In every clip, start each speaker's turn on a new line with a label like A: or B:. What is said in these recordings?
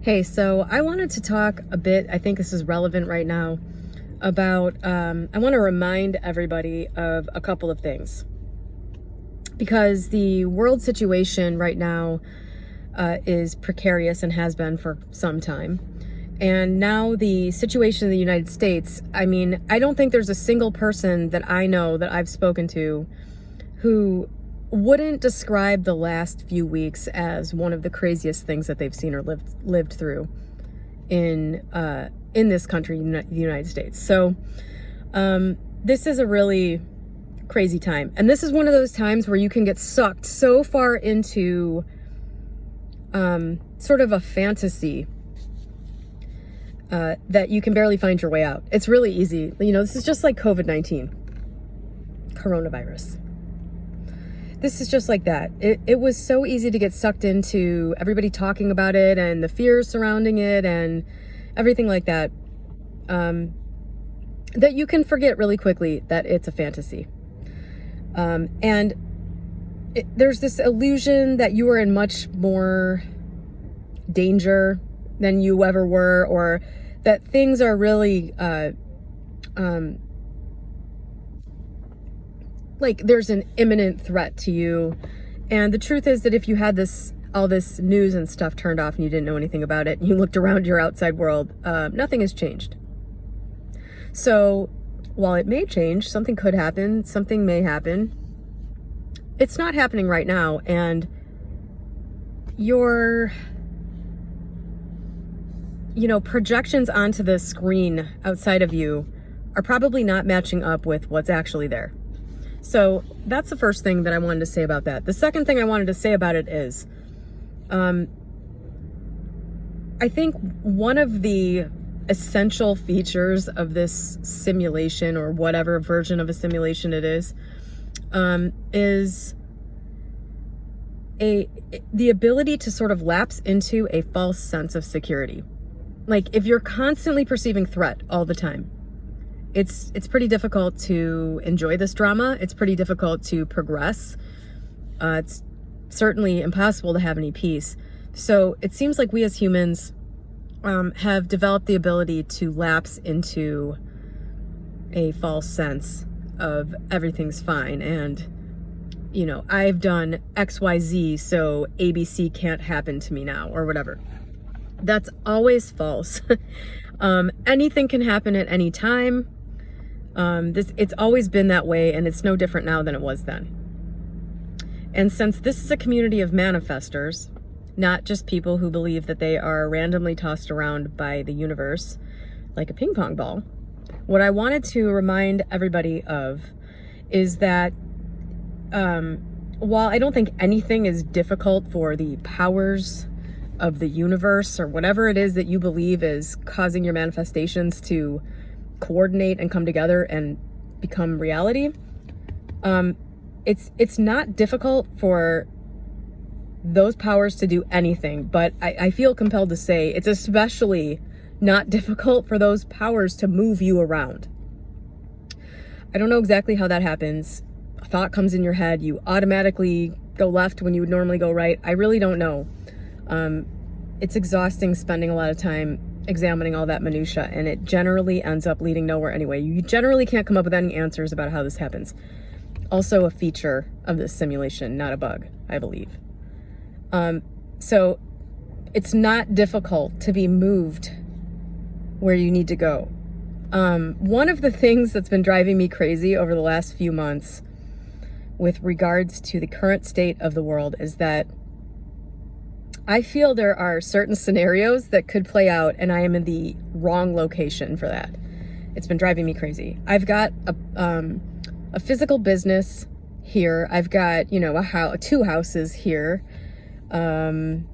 A: Hey, so I wanted to talk a bit, I think this is relevant right now, about, I want to remind everybody of a couple of things. Because the world situation right now is precarious and has been for some time. And now the situation in the United States, I mean, I don't think there's a single person that I know that I've spoken to who wouldn't describe the last few weeks as one of the craziest things that they've seen or lived through in this country, the United States. So this is a really crazy time, and this is one of those times where you can get sucked so far into sort of a fantasy that you can barely find your way out. It's really easy. You know, this is just like COVID-19, coronavirus. This is just like that. It was so easy to get sucked into everybody talking about it and the fears surrounding it and everything like that, that you can forget really quickly that it's a fantasy. And there's this illusion that you are in much more danger than you ever were, or that things are really like there's an imminent threat to you. And the truth is that if you had all this news and stuff turned off and you didn't know anything about it and you looked around your outside world, nothing has changed. So while it may change, something could happen, something may happen, it's not happening right now. And your projections onto the screen outside of you are probably not matching up with what's actually there. So that's the first thing that I wanted to say about that. The second thing I wanted to say about it is, I think one of the essential features of this simulation, or whatever version of a simulation it is the ability to sort of lapse into a false sense of security. Like, if you're constantly perceiving threat all the time, it's pretty difficult to enjoy this drama. It's pretty difficult to progress. It's certainly impossible to have any peace. So it seems like we as humans have developed the ability to lapse into a false sense of everything's fine. And, I've done XYZ, so ABC can't happen to me now, or whatever. That's always false. Anything can happen at any time. It's always been that way, and it's no different now than it was then. And since this is a community of manifestors, not just people who believe that they are randomly tossed around by the universe like a ping pong ball, what I wanted to remind everybody of is that while I don't think anything is difficult for the powers of the universe, or whatever it is that you believe is causing your manifestations to coordinate and come together and become reality, it's not difficult for those powers to do anything. But I feel compelled to say it's especially not difficult for those powers to move you around. I don't know exactly how that happens. A thought comes in your head, you automatically go left when you would normally go right. I really don't know. It's exhausting spending a lot of time examining all that minutia, and it generally ends up leading nowhere anyway. You generally can't come up with any answers about how this happens. Also a feature of this simulation, not a bug, I believe. So it's not difficult to be moved where you need to go. One of the things that's been driving me crazy over the last few months with regards to the current state of the world is that I feel there are certain scenarios that could play out, and I am in the wrong location for that. It's been driving me crazy. I've got a physical business here. I've got, two houses here. And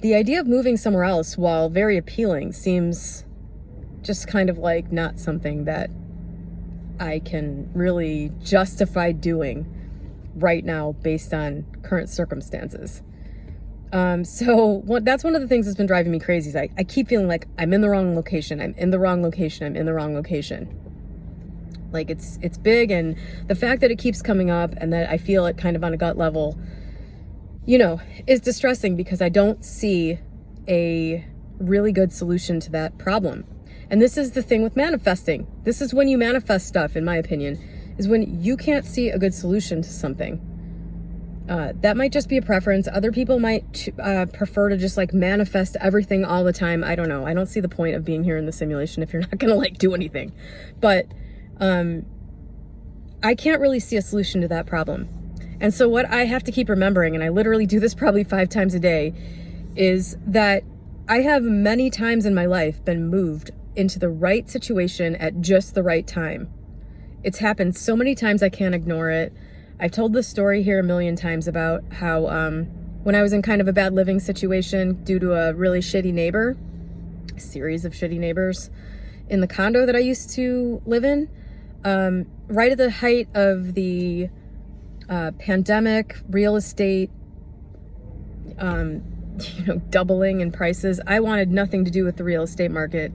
A: the idea of moving somewhere else, while very appealing, seems just kind of like not something that I can really justify doing right now based on current circumstances. So that's one of the things that's been driving me crazy is I keep feeling like I'm in the wrong location. I'm in the wrong location. I'm in the wrong location. Like it's big, and the fact that it keeps coming up and that I feel it kind of on a gut level, you know, is distressing because I don't see a really good solution to that problem. And this is the thing with manifesting. This is when you manifest stuff, in my opinion, is when you can't see a good solution to something. That might just be a preference. Other people might prefer to just like manifest everything all the time. I don't know. I don't see the point of being here in the simulation if you're not going to like do anything. But I can't really see a solution to that problem. And so what I have to keep remembering, and I literally do this probably 5 times a day, is that I have many times in my life been moved into the right situation at just the right time. It's happened so many times I can't ignore it. I've told this story here a million times about how when I was in kind of a bad living situation due to a really shitty neighbor, a series of shitty neighbors in the condo that I used to live in, right at the height of the pandemic, real estate, doubling in prices. I wanted nothing to do with the real estate market.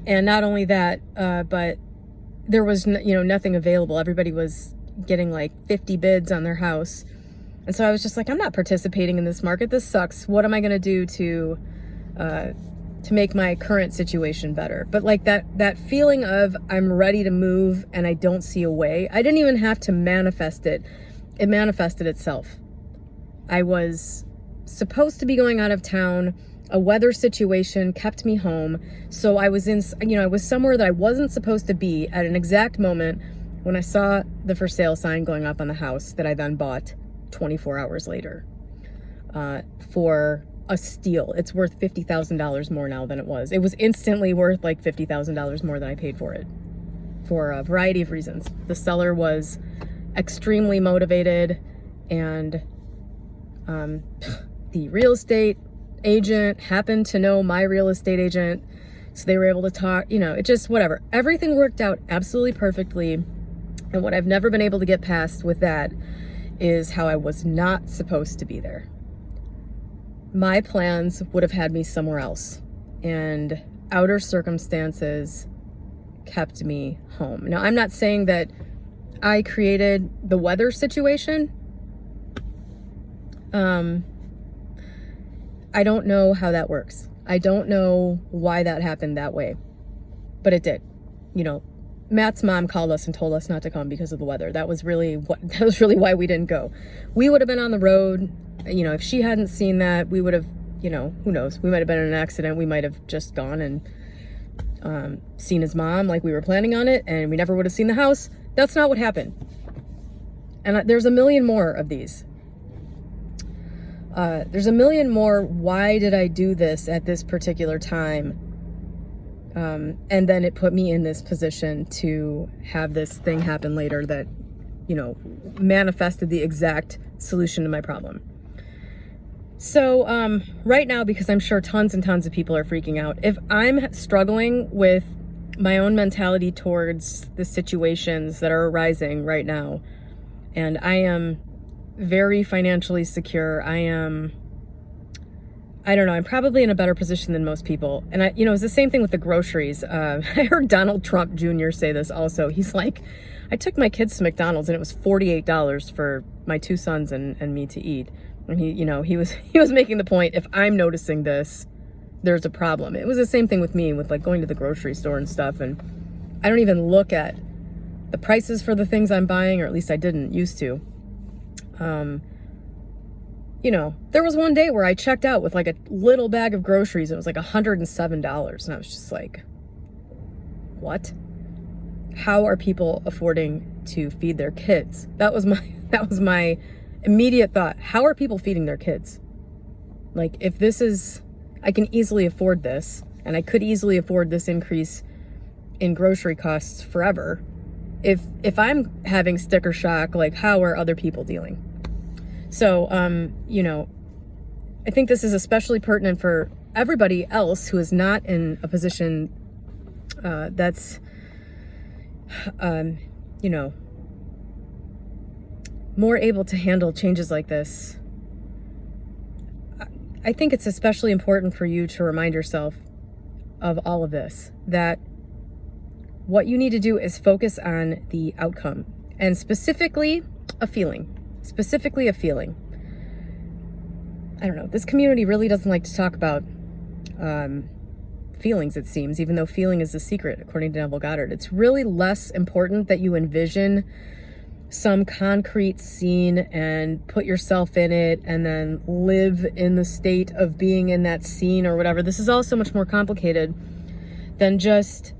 A: And not only that, but there was, nothing available. Everybody was getting like 50 bids on their house. And so I was just like, I'm not participating in this market. This sucks. What am I going to do to make my current situation better? But like that feeling of I'm ready to move and I don't see a way. I didn't even have to manifest it. It manifested itself. I was supposed to be going out of town. A weather situation kept me home. So I was I was somewhere that I wasn't supposed to be at an exact moment when I saw the for sale sign going up on the house that I then bought 24 hours later for a steal. It's worth $50,000 more now than it was. It was instantly worth like $50,000 more than I paid for it for a variety of reasons. The seller was extremely motivated, and the real estate agent happened to know my real estate agent, so they were able to talk, it just, whatever. Everything worked out absolutely perfectly. And what I've never been able to get past with that is how I was not supposed to be there. My plans would have had me somewhere else, and outer circumstances kept me home. Now, I'm not saying that I created the weather situation. I don't know how that works. I don't know why that happened that way, but it did. Matt's mom called us and told us not to come because of the weather. That was really why we didn't go. We would have been on the road. If she hadn't seen that, we would have, who knows? We might have been in an accident. We might have just gone and seen his mom like we were planning on it, and we never would have seen the house. That's not what happened. And there's a million more of these. There's a million more. Why did I do this at this particular time? And then it put me in this position to have this thing happen later that, manifested the exact solution to my problem. So right now, because I'm sure tons and tons of people are freaking out, if I'm struggling with my own mentality towards the situations that are arising right now, and I am very financially secure, I don't know, I'm probably in a better position than most people. And it's the same thing with the groceries. I heard Donald Trump Jr. say this also. He's like, I took my kids to McDonald's and it was $48 for my 2 sons and me to eat. And he was making the point, if I'm noticing this, there's a problem. It was the same thing with me with like going to the grocery store and stuff. And I don't even look at the prices for the things I'm buying, or at least I didn't used to. There was one day where I checked out with like a little bag of groceries. It was like $107. And I was just like, what? How are people affording to feed their kids? That was my immediate thought. How are people feeding their kids? Like, if this is, I can easily afford this, and I could easily afford this increase in grocery costs forever. If I'm having sticker shock, like, how are other people dealing? So, I think this is especially pertinent for everybody else who is not in a position that's, more able to handle changes like this. I think it's especially important for you to remind yourself of all of this, that what you need to do is focus on the outcome, and specifically a feeling. I don't know, this community really doesn't like to talk about feelings, it seems, even though feeling is the secret, according to Neville Goddard. It's really less important that you envision some concrete scene and put yourself in it and then live in the state of being in that scene or whatever. This is all so much more complicated than just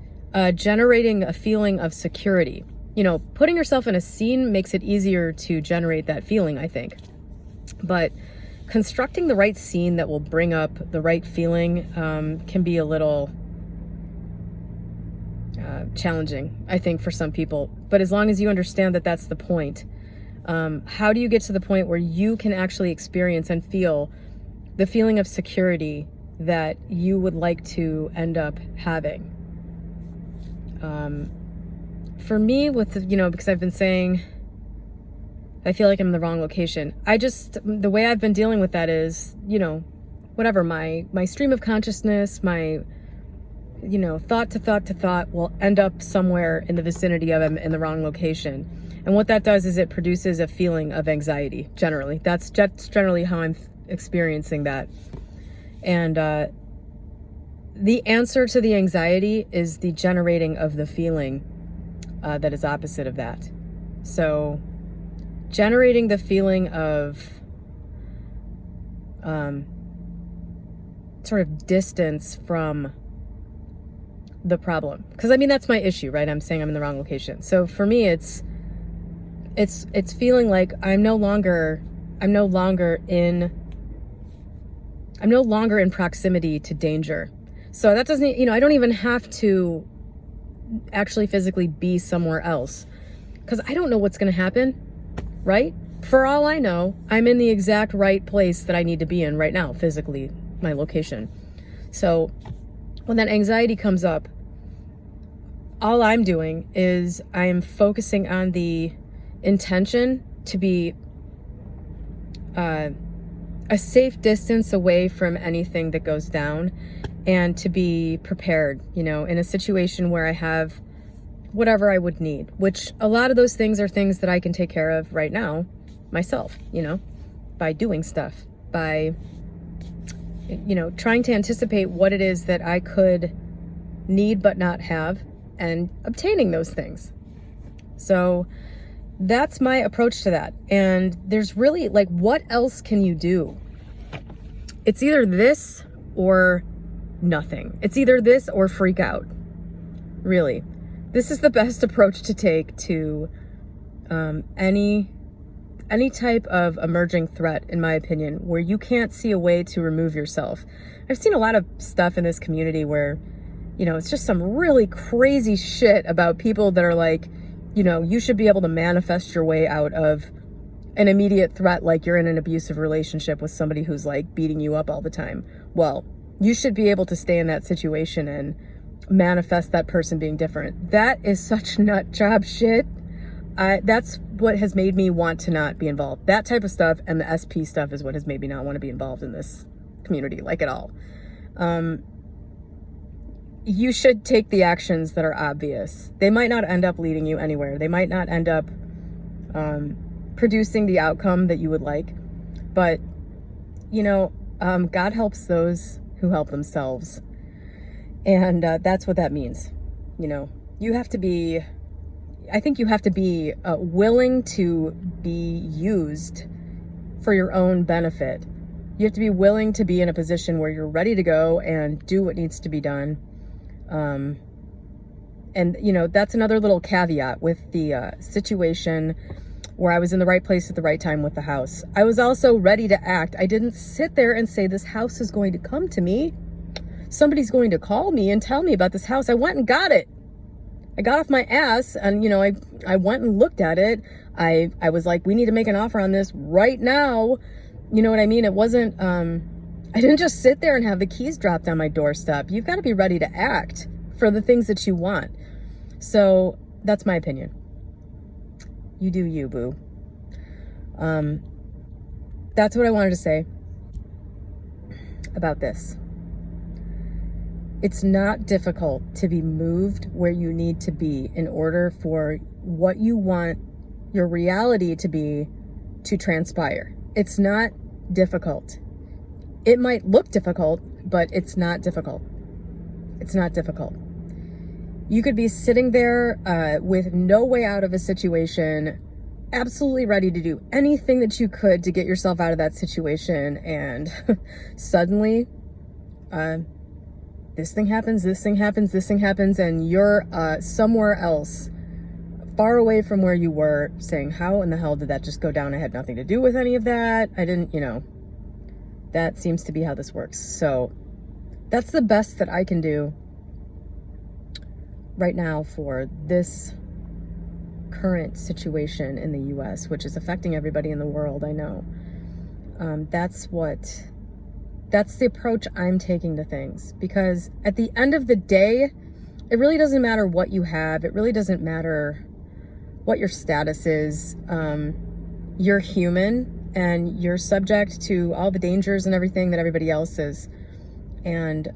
A: generating a feeling of security. You know, putting yourself in a scene makes it easier to generate that feeling, I think. But constructing the right scene that will bring up the right feeling can be a little challenging, I think, for some people. But as long as you understand that that's the point, how do you get to the point where you can actually experience and feel the feeling of security that you would like to end up having? For me, with, you know, because I've been saying I feel like I'm in the wrong location. The way I've been dealing with that is, you know, whatever, my stream of consciousness, my, you know, thought to thought will end up somewhere in the vicinity of I'm in the wrong location. And what that does is it produces a feeling of anxiety, generally. That's generally how I'm experiencing that. And the answer to the anxiety is the generating of the feeling that is opposite of that. So generating the feeling of sort of distance from the problem. Because I mean, that's my issue, right? I'm saying I'm in the wrong location. So for me, it's feeling like I'm no longer in proximity to danger. So that doesn't, you know, I don't even have to actually physically be somewhere else, because I don't know what's going to happen, right? For all I know, I'm in the exact right place that I need to be in right now, physically, my location. So when that anxiety comes up, all I'm doing is I'm focusing on the intention to be a safe distance away from anything that goes down, and to be prepared, you know, in a situation where I have whatever I would need, which a lot of those things are things that I can take care of right now myself, you know, by doing stuff, by, you know, trying to anticipate what it is that I could need but not have, and obtaining those things. So that's my approach to that. And there's really, like, what else can you do? It's either this or nothing. It's either this or freak out. Really. This is the best approach to take to any type of emerging threat, in my opinion, where you can't see a way to remove yourself. I've seen a lot of stuff in this community where, you know, it's just some really crazy shit about people that are like, you know, you should be able to manifest your way out of an immediate threat, like you're in an abusive relationship with somebody who's like beating you up all the time. Well, you should be able to stay in that situation and manifest that person being different. That is such nut job shit. That's what has made me want to not be involved. That type of stuff and the SP stuff is what has made me not want to be involved in this community, like, at all. You should take the actions that are obvious. They might not end up leading you anywhere. They might not end up producing the outcome that you would like. But, you know, God helps those who help themselves. And that's what that means. You know, you have to be, I think you have to be willing to be used for your own benefit. You have to be willing to be in a position where you're ready to go and do what needs to be done. And, you know, that's another little caveat with the situation where I was in the right place at the right time with the house. I was also ready to act. I didn't sit there and say, this house is going to come to me. Somebody's going to call me and tell me about this house. I went and got it. I got off my ass and, you know, I went and looked at it. I was like, we need to make an offer on this right now. You know what I mean? It wasn't, I didn't just sit there and have the keys dropped on my doorstep. You've got to be ready to act for the things that you want. So that's my opinion. You do you, boo. That's what I wanted to say about this. It's not difficult to be moved where you need to be in order for what you want your reality to be to transpire. It's not difficult. It might look difficult, but it's not difficult. It's not difficult. You could be sitting there with no way out of a situation, absolutely ready to do anything that you could to get yourself out of that situation, and suddenly this thing happens, and you're somewhere else, far away from where you were, saying, how in the hell did that just go down? I had nothing to do with any of that. I didn't, that seems to be how this works. So that's the best that I can do right now for this current situation in the US, which is affecting everybody in the world, I know. That's the approach I'm taking to things, because at the end of the day, it really doesn't matter what you have. It really doesn't matter what your status is. You're human, and you're subject to all the dangers and everything that everybody else is. And,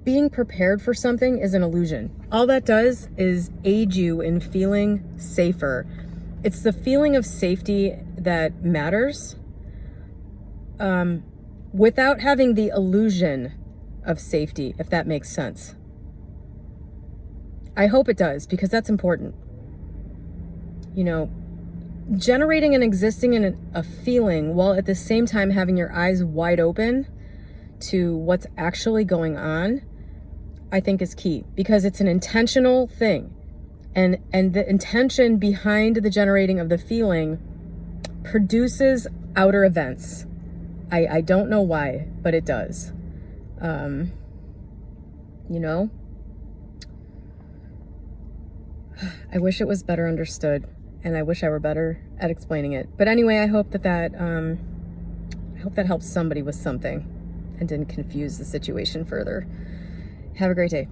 A: being prepared for something is an illusion. All that does is aid you in feeling safer. It's the feeling of safety that matters, without having the illusion of safety, if that makes sense. I hope it does, because that's important. Generating and existing in a feeling while at the same time having your eyes wide open to what's actually going on, I think is key, because it's an intentional thing. And the intention behind the generating of the feeling produces outer events. I don't know why, but it does. I wish it was better understood, and I wish I were better at explaining it. But anyway, I hope that helps somebody with something and didn't confuse the situation further. Have a great day.